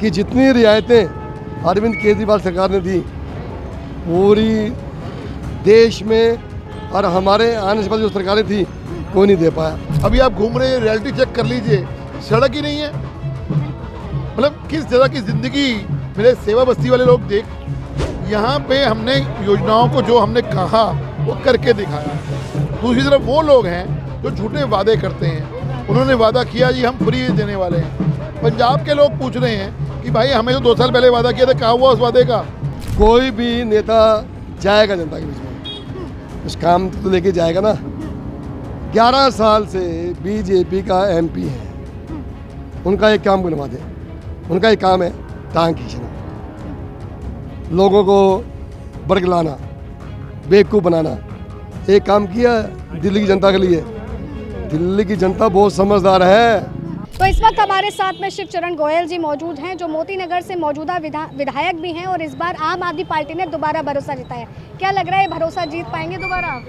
कि जितनी रियायतें अरविंद केजरीवाल सरकार ने दी पूरी देश में और हमारे आने से पहले जो सरकारें थी कोई नहीं दे पाया। अभी आप घूम रहे हैं, रियलिटी चेक कर लीजिए, सड़क ही नहीं है। मतलब किस तरह की जिंदगी मेरे सेवा बस्ती वाले लोग देख, यहाँ पे हमने योजनाओं को जो हमने कहा वो करके दिखाया। दूसरी तरफ वो लोग हैं जो झूठे वादे करते हैं। उन्होंने वादा किया जी हम फ्री देने वाले हैं। पंजाब के लोग पूछ रहे हैं कि भाई हमें तो 2 साल पहले वादा किया था, कहाँ हुआ उस वादे का। कोई भी नेता जाएगा जनता के बीच में, उस काम तो लेके जाएगा ना। 11 साल से बीजेपी का एमपी है, उनका एक काम बनवा दे। उनका एक काम है टांग खींचना, लोगों को बरगलाना, बेवकूफ़ बनाना। एक काम किया दिल्ली की जनता के लिए। दिल्ली की जनता बहुत समझदार है। तो इस वक्त हमारे साथ में शिवचरण गोयल जी मौजूद हैं, जो मोती नगर से मौजूदा विधायक भी हैं और इस बार आम आदमी पार्टी ने दोबारा भरोसा जिताया। क्या लग रहा है भरोसा जीत पाएंगे दोबारा?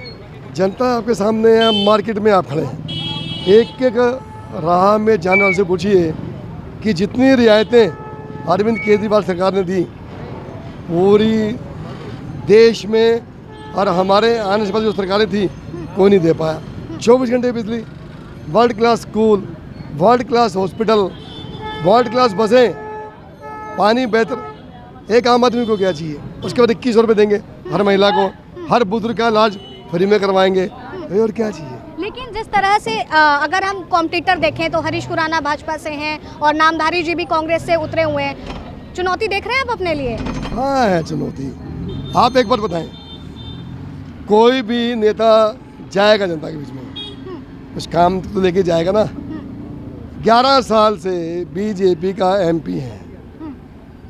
जनता आपके सामने है, मार्केट में आप खड़े हैं। एक एक राह में जाने वाले से पूछिए कि जितनी रियायतें अरविंद केजरीवाल सरकार ने दी पूरी देश में और हमारे आने से पहले जो सरकारें थी कोई नहीं दे पाया। 24 घंटे बिजली, world class school, world class hospital, world class बसें, पानी बेहतर। एक आम आदमी को क्या चाहिए? उसके बाद 2100 रुपये देंगे हर महिला को, हर बुजुर्ग का इलाज फ्री में करवाएंगे, और क्या चाहिए? लेकिन जिस तरह से अगर हम कॉम्पिटिटर देखें तो हरीश खुराना भाजपा से हैं और नामधारी जी भी कांग्रेस से उतरे हुए हैं। चुनौती देख रहे हैं आप अपने लिए? हाँ है चुनौती। आप एक बात बताएं, कोई भी नेता जाएगा जनता के बीच में, उस काम तो लेके जाएगा ना। 11 साल से बीजेपी का एमपी है,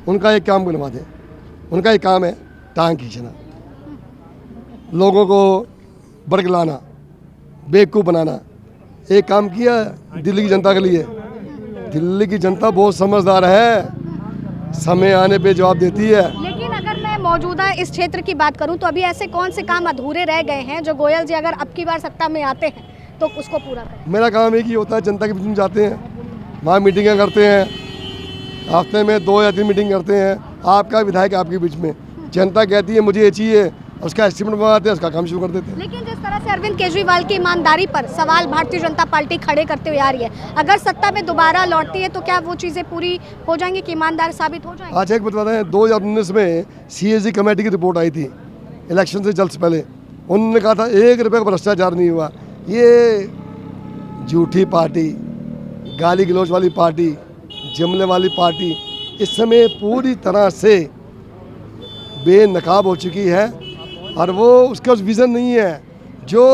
उनका एक काम बनवा दे। उनका एक काम है टांग खींचना, लोगों को बरगलाना, बेवकूफ़ बनाना। एक काम किया दिल्ली की जनता के लिए। दिल्ली की जनता बहुत समझदार है, समय आने पे जवाब देती है। लेकिन अगर मैं मौजूदा इस क्षेत्र की बात करूं तो अभी ऐसे कौन से काम अधूरे रह गए हैं जो गोयल जी अगर अब की बार सत्ता में आते हैं तो उसको पूरा करें? मेरा काम एक ही होता है, जनता के बीच में जाते हैं, वहाँ मीटिंगें करते हैं, हफ्ते में 2 या 3 मीटिंग करते हैं। आपका विधायक आपके बीच में, जनता कहती है मुझे ये चाहिए, उसका एस्टीमेट बनवाते हैं, उसका काम शुरू कर देते हैं। लेकिन जिस तरह से अरविंद केजरीवाल की ईमानदारी पर सवाल भारतीय जनता पार्टी खड़े करते हुए आ रही है, अगर सत्ता में दोबारा लौटती है तो क्या वो चीज़ें पूरी हो जाएंगी कि ईमानदार साबित हो जाएंगे? आज एक बता रहे हैं, 2019 में CAG कमेटी की रिपोर्ट आई थी इलेक्शन से जल्द पहले। उन्होंने कहा था 1 रुपये का भ्रष्टाचार नहीं हुआ। ये झूठी पार्टी, गाली गलौज वाली पार्टी, जुमले वाली पार्टी इस समय पूरी तरह से बेनकाब हो चुकी है और वो उसका विज़न नहीं है। जो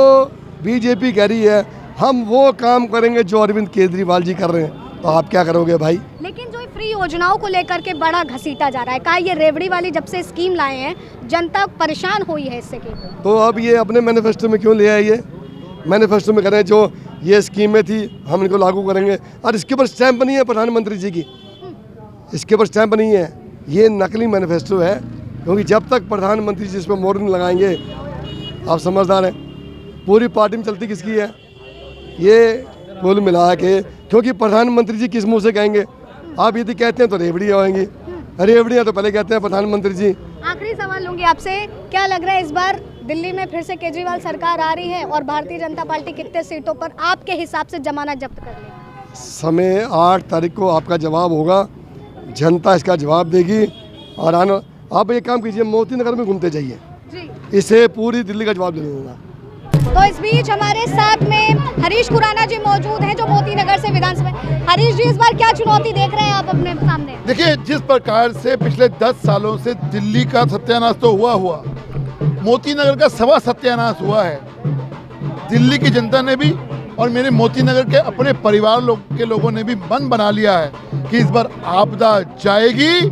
बीजेपी कह रही है हम वो काम करेंगे जो अरविंद केजरीवाल जी कर रहे हैं, तो आप क्या करोगे भाई? लेकिन जो फ्री योजनाओं को लेकर के बड़ा घसीटा जा रहा है, कहा ये रेवड़ी वाली जब से स्कीम लाए हैं जनता परेशान हुई है इससे के। तो अब ये अपने मैनिफेस्टो में क्यों ले आए? ये मैनिफेस्टो में करें जो ये स्कीमें थी हम इनको लागू करेंगे, और इसके ऊपर स्टैंप नहीं है प्रधानमंत्री जी की, इसके ऊपर स्टैंप नहीं है। ये नकली मैनिफेस्टो है, क्योंकि जब तक प्रधानमंत्री जी इस पर मोहर नहीं लगाएंगे, आप समझदार हैं, पूरी पार्टी में चलती किसकी है? ये कुल मिला के, क्योंकि प्रधानमंत्री जी किस मुंह से कहेंगे? आप यदि कहते हैं तो रेवड़ियाँ होंगी, रेवड़ियाँ तो पहले कहते हैं प्रधानमंत्री जी। आखिरी सवाल लूंगी आपसे, क्या लग रहा है इस बार दिल्ली में फिर से केजरीवाल सरकार आ रही है और भारतीय जनता पार्टी कितने सीटों पर आपके हिसाब से जमानत जब्त कर लेगी? समय 8 तारीख को आपका जवाब होगा, जनता इसका जवाब देगी। और आना, आप एक काम कीजिए, मोती नगर में घूमते जाइए, इसे पूरी दिल्ली का जवाब दे दूँगा। तो इस बीच हमारे साथ में हरीश खुराना जी मौजूद हैं जो मोती नगर से विधानसभा। हरीश जी, इस बार क्या चुनौती देख रहे हैं आप अपने सामने? देखिए, जिस प्रकार से पिछले 10 सालों से दिल्ली का सत्यानाश तो हुआ, मोती नगर का सवा सत्यानाश हुआ है। दिल्ली की जनता ने भी और मेरे मोती नगर के अपने परिवार के लोगों ने भी मन बना लिया है कि इस बार आपदा जाएगी,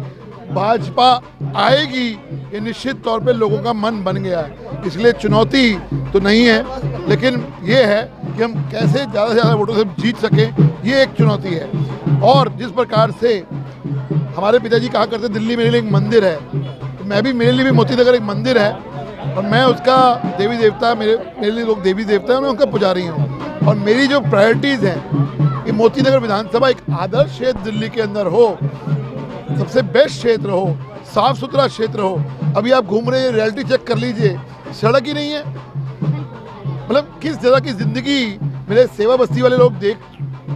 भाजपा आएगी। ये निश्चित तौर पे लोगों का मन बन गया है। इसलिए चुनौती तो नहीं है, लेकिन ये है कि हम कैसे ज़्यादा से ज़्यादा वोटों से जीत सकें, ये एक चुनौती है। और जिस प्रकार से हमारे पिताजी कहा करते दिल्ली मेरे लिए एक मंदिर है, तो मैं भी, मेरे लिए भी मोती नगर एक मंदिर है और मैं उसका देवी देवता, मेरे लिए लोग देवी देवता है, मैं उनका पुजारी हूँ। और मेरी जो प्रायोरिटीज़ हैं कि मोती नगर विधानसभा एक आदर्श क्षेत्र दिल्ली के अंदर हो, सबसे बेस्ट क्षेत्र हो, साफ सुथरा क्षेत्र हो। अभी आप घूम रहे हैं, रियलिटी चेक कर लीजिए, सड़क ही नहीं है। मतलब किस तरह की जिंदगी मेरे सेवा बस्ती वाले लोग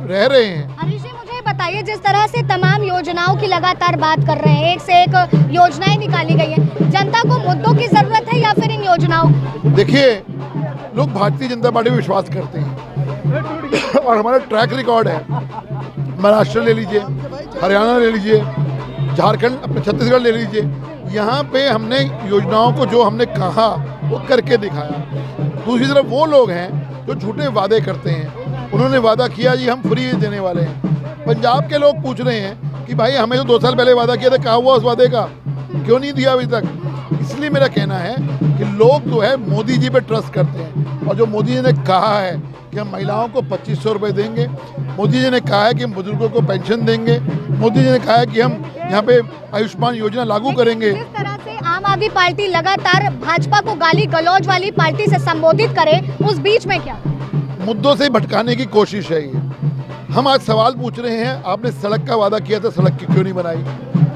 रह रहे हैं। हरीश जी, मुझे बताइए, जिस तरह से तमाम योजनाओं की लगातार बात कर रहे हैं, एक से एक योजनाएं निकाली गई हैं, जनता को मुद्दों की जरूरत है या फिर इन योजनाओं की? देखिए, लोग भारतीय जनता पार्टी में विश्वास करते हैं और हमारा ट्रैक रिकॉर्ड है। महाराष्ट्र ले लीजिए, हरियाणा ले लीजिए, झारखंड, अपने छत्तीसगढ़ ले लीजिए, यहाँ पे हमने योजनाओं को जो हमने कहा वो करके दिखाया। दूसरी तरफ वो लोग हैं जो झूठे वादे करते हैं। उन्होंने वादा किया जी हम फ्री देने वाले हैं। पंजाब के लोग पूछ रहे हैं कि भाई हमें तो 2 साल पहले वादा किया था, कहाँ हुआ उस वादे का, क्यों नहीं दिया अभी तक। इसलिए मेरा कहना है कि लोग जो है मोदी जी पे ट्रस्ट करते हैं, और जो मोदी जी ने कहा है कि हम महिलाओं को 2500 रुपये देंगे, मोदी जी ने कहा है कि हम बुजुर्गों को पेंशन देंगे, मोदी जी ने कहा है कि हम यहाँ पे आयुष्मान योजना लागू करेंगे। जिस तरह से आम आदमी पार्टी लगातार भाजपा को गाली गलौज वाली पार्टी से संबोधित करे, उस बीच में क्या? मुद्दों से भटकाने की कोशिश है ये। हम आज सवाल पूछ रहे हैं, आपने सड़क का वादा किया था, सड़क क्यों नहीं बनाई?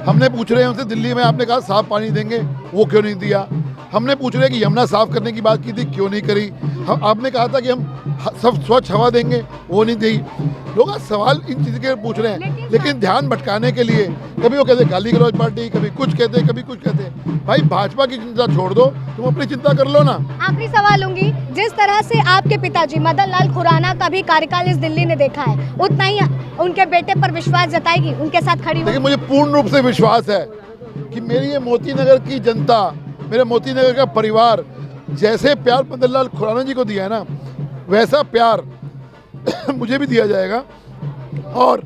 हमने पूछ रहे हैं उनसे, दिल्ली में आपने कहा साफ पानी देंगे, वो क्यों नहीं दिया? हमने पूछ रहे हैं कि यमुना साफ करने की बात की थी, क्यों नहीं करी? आपने कहा था कि हम सब स्वच्छ हवा देंगे, वो नहीं दी। लोग आज सवाल इन चीज़ के पूछ रहे हैं, लेकिन ध्यान भटकाने के लिए कभी वो कहते गाली गलौज पार्टी, कभी कुछ कहते, कभी कुछ कहते। भाई भाजपा की चिंता छोड़ दो, तुम अपनी चिंता कर लो ना। आखिरी सवाल लूंगी, जिस तरह से आपके पिताजी मदन लाल खुराना का भी कार्यकाल इस दिल्ली ने देखा है, उतना ही उनके बेटे पर विश्वास जताएगी, उनके साथ खड़ी होगी? देखिए, मुझे पूर्ण रूप से विश्वास है कि मेरी ये मोती नगर की जनता, मेरे मोती नगर का परिवार जैसे प्यार मदन लाल खुराना जी को दिया है ना, वैसा प्यार मुझे भी दिया जाएगा। और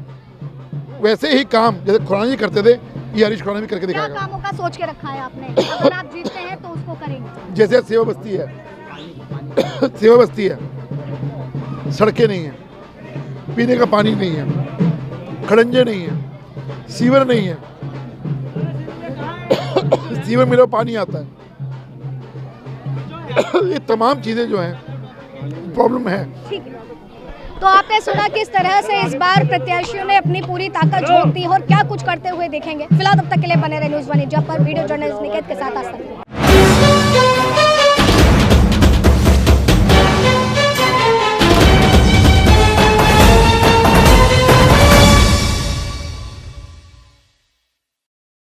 वैसे ही काम जैसे खुराना जी करते थे, ये हरीश खुराना भी करके क्या दिखाएगा। कामों का सोच के रखा है आपने? अगर आप जीतते हैं तो उसको करेंगे। जैसे सेवा बस्ती है सेवा बस्ती है, सड़कें नहीं है, पीने का पानी नहीं है, खड़ंजे नहीं है, सीवर नहीं है। सीवर मिलो पानी आता है। ये तमाम चीज़ें जो हैं प्रॉब्लम है। ठीक है, तो आपने सुना किस तरह से इस बार प्रत्याशियों ने अपनी पूरी ताकत झोंक दी और क्या कुछ करते हुए देखेंगे। फिलहाल तब तक के लिए बने रहे न्यूज़ 1 इंडिया पर। वीडियो जर्नलिस्ट निकेत के साथ आस्था।